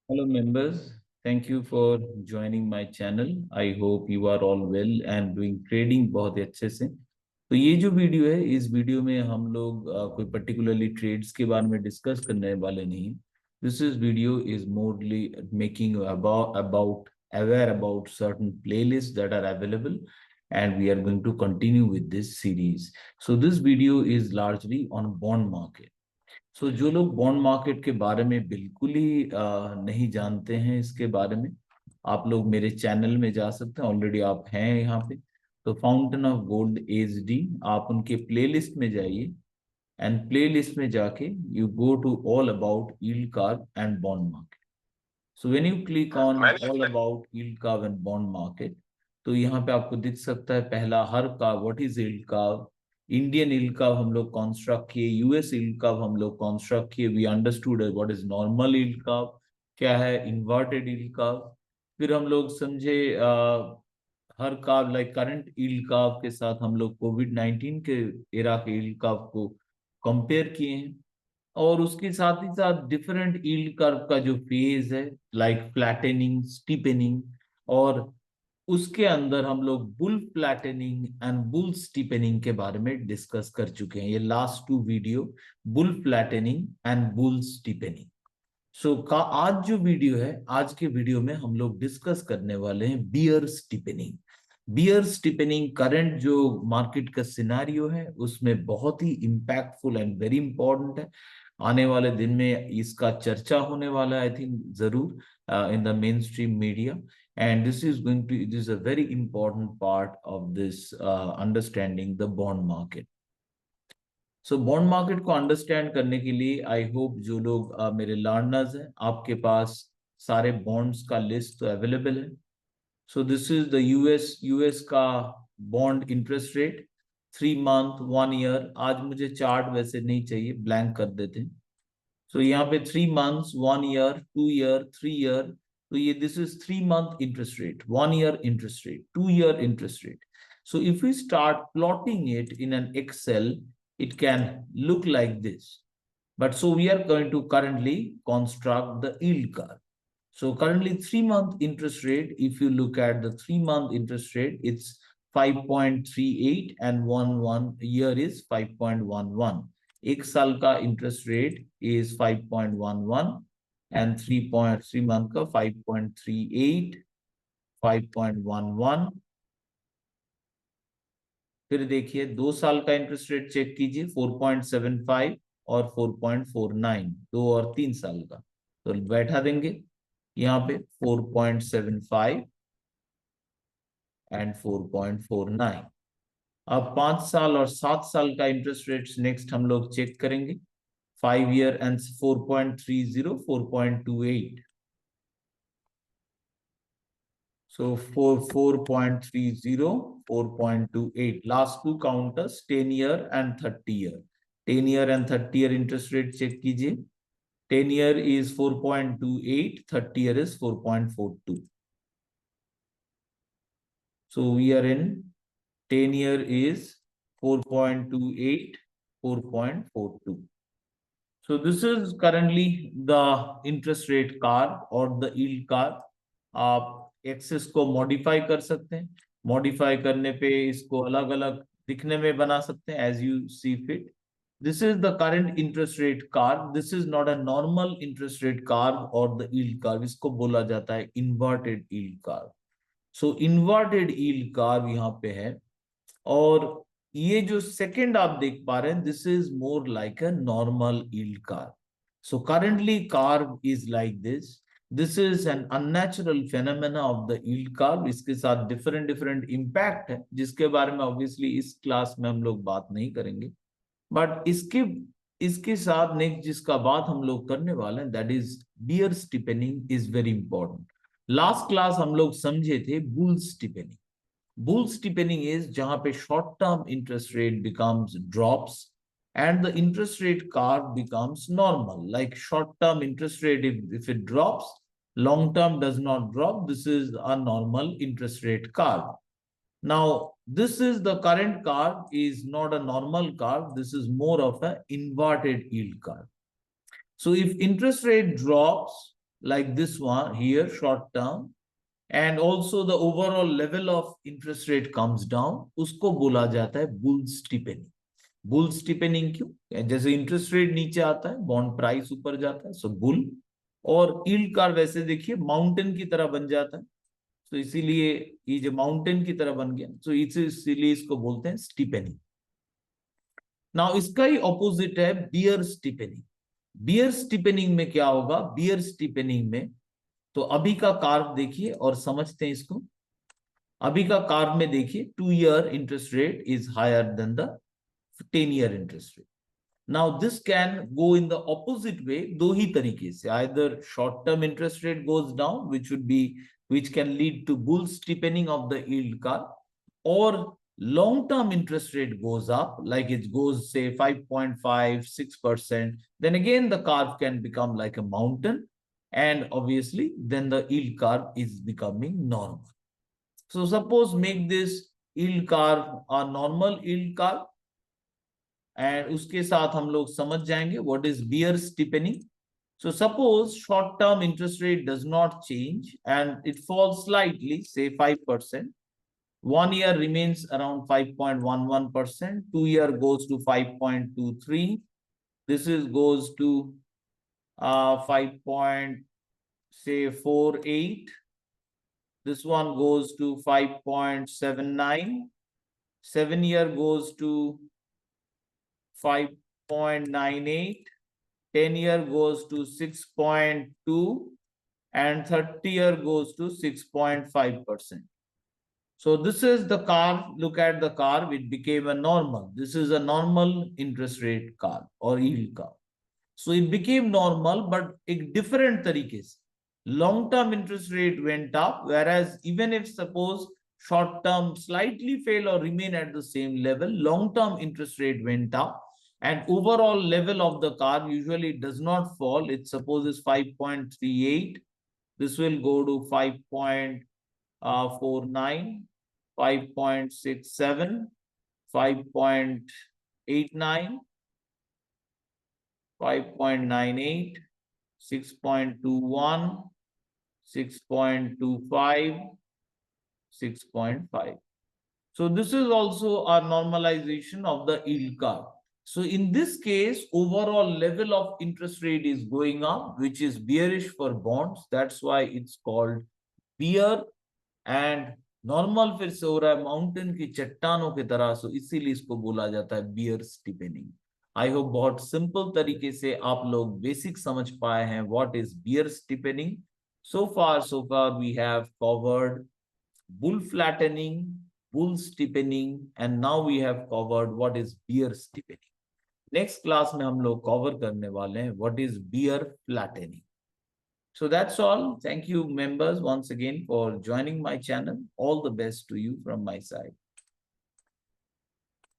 Hello members, thank you for joining my channel. I hope you are all well and doing trading बहुत ही अच्छे से। तो ये जो वीडियो है, इस वीडियो में हम लोग कोई पर्टिकुलरली ट्रेड्स के बारे में डिस्कस करने वाले नहीं। This is video is morally making about aware about certain playlists that are available, and we are going to continue with this series. So this video is largely on bond market. जो लोग bond market के बारे में बिल्कुल ही नहीं जानते हैं, इसके बारे में आप लोग मेरे चैनल में जा सकते हैं। ऑलरेडी आप हैं यहाँ पे, तो फाउंटेन ऑफ गोल्ड एचडी, आप उनके प्लेलिस्ट में जाइए एंड प्लेलिस्ट में जाके you go to all about yield curve and bond market. So when you click on all about yield curve and bond market, तो यहाँ पे आपको दिख सकता है पहला हर का what is yield curve. Indian yield curve हम लोग कॉन्स्ट्रक्ट किए, यूएस यील्ड कर्व हम लोग कॉन्स्ट्रक्ट किए, we understood what is normal yield curve, क्या है इन्वर्टेड यील्ड कर्व। फिर हम लोग समझे हर curve like current yield curve के साथ हम लोग कोविड-19 के एरा के यील्ड कर्व को कंपेयर किए हैं। और उसके साथ ही साथ डिफरेंट यील्ड कर्व का जो फेज है, लाइक फ्लैटेनिंग, स्टीपनिंग, और उसके अंदर हम लोग bull flattening and bull steepening के बारे में डिस्कस कर चुके हैं। ये last two video, bull flattening and bull steepening. का आज जो वीडियो है, आज के वीडियो में हम लोग डिस्कस करने वाले हैं बियर स्टीपनिंग। बियर स्टीपनिंग करंट जो मार्केट का सिनारियो है उसमें बहुत ही इंपैक्टफुल एंड वेरी इंपॉर्टेंट है। आने वाले दिन में इसका चर्चा होने वाला है, आई थिंक जरूर in the main stream media, and this is a very important part of this understanding the bond market. Bond market को अंडरस्टैंड करने के लिए आई होप जो लोग मेरे लर्नर्स हैं, आपके पास सारे बॉन्ड्स का लिस्ट तो अवेलेबल है। दिस इज द यूएस का bond interest rate 3 month 1 year. आज मुझे चार्ट वैसे नहीं चाहिए, ब्लैंक कर देते हैं। यहाँ पे 3 मंथ्स 1 ईयर 2 ईयर 3 ईयर, तो ये this is 3 month interest rate, 1 year interest rate, 2 year interest rate. If we start plotting it in an Excel, it can look like this. But we are going to currently construct the yield curve. Currently 3 month interest rate, if you look at the 3 month interest rate, it's 5.38 and 1 year is 5.11. एक साल का interest rate is 5.11 and 3 month का 5.38, 5.11। फिर देखिए 2 साल का interest rate check कीजिए, 4.75 और 4.49, 2 और 3 साल का। तो बैठा देंगे यहाँ पे 4.75 एंड 4.49। अब 5 साल और 7 साल का इंटरेस्ट रेट नेक्स्ट हम लोग चेक करेंगे, 5 year and 4.30, 4.28। 4.30, 4.28, last two counters 10 year and 30 year। 10 year and 30 year interest rate check कीजिए, 10 year is 4.28, 30 year is 4.42। we are in 10 year is 4.28, 4.42। this is currently the interest rate curve or the yield curve। आप access को modify कर सकते हैं, modify करने पे इसको अलग अलग दिखने में बना सकते हैं as you see fit. This is the current interest rate curve, this is not a normal interest rate curve और द यील्ड कर्व, इसको बोला जाता है inverted yield curve. Inverted yield curve यहाँ पे है, और ये जो सेकंड आप देख पा रहे हैं, this is more like a normal yield curve. Currently curve is like this is an unnatural phenomena of the yield curve. इसके साथ डिफरेंट डिफरेंट इंपैक्ट है, जिसके बारे में ऑब्वियसली इस क्लास में हम लोग बात नहीं करेंगे, बट इसके साथ नेक्स्ट जिसका बात हम लोग करने वाले हैं, that is bear steepening is very important. Last class हम लोग समझे थे bull steepening. Bull steepening is जहां पे short term interest rate becomes drops and the interest rate curve becomes normal. Like short term interest rate, if it drops, long term does not drop. This is a normal interest rate curve. Now this is the current curve is not a normal curve, this is more of an inverted yield curve. If interest rate drops, like this one here, short term, and also the overall level of interest rate comes down, उसको बोला जाता है bull स्टीपेनिंग। Bull स्टीपेनिंग क्यों? जैसे interest rate नीचे आता है, bond price ऊपर जाता है, सो बुल। और यील्ड कर्व वैसे देखिए माउंटेन की तरह बन जाता है, तो इसीलिए ये जो माउंटेन की तरह बन गया, तो इसीलिए इसको बोलते हैं स्टीपेनिंग। नाउ इसका ही ऑपोजिट है बियर स्टीपेनिंग। बियर स्टीपेनिंग में क्या होगा? बियर स्टीपेनिंग में तो अभी का कार्व देखिए और समझते हैं इसको। अभी का कार्व में देखिए 2 year interest rate is higher than the 10 year interest rate. Now this can go in the opposite way, दो ही तरीके से। Either short term interest rate goes down which can lead to bull steepening of the yield curve, or long term interest rate goes up, like it goes say 5.5 6%, then again the curve can become like a mountain, and obviously then the yield curve is becoming normal. So suppose make this yield curve a normal yield curve, and उसके साथ हम लोग समझ जाएंगे what is bear steepening. So suppose short term interest rate does not change and it falls slightly, say 5%. 1 year remains around 5.11%. 2 year goes to 5.23. This is goes to 5.48. This one goes to 5.79. 7 year goes to 5.98. 10 year goes to 6.2, and 30 year goes to 6.5%. So this is the curve. Look at the curve. It became a normal. This is a normal interest rate curve or yield curve. So it became normal, but एक different तरीके से. Long-term interest rate went up, whereas even if suppose short-term slightly fell or remain at the same level, long-term interest rate went up, and overall level of the curve usually does not fall. It supposes 5.38. This will go to 5.49, 5.67, 5.89, 5.98, 6.21, 6.25, 6.5. So this is also a normalization of the yield curve. So in this case, overall level of interest rate is going up, which is bearish for bonds. That's why it's called bear, and normal फिर से हो रहा है mountain की चट्टानों की तरह, सो इसीलिए इसको बोला जाता है बियर स्टीपेनिंग। आई होप बहुत सिंपल तरीके से आप लोग बेसिक समझ पाए हैं what is bear steepening. so far we have covered bull flattening, bull steepening, and now we have covered what is bear steepening. Next class में हम लोग कवर करने वाले हैं what is bear flattening. So that's all. Thank you, members, once again for joining my channel. All the best to you from my side.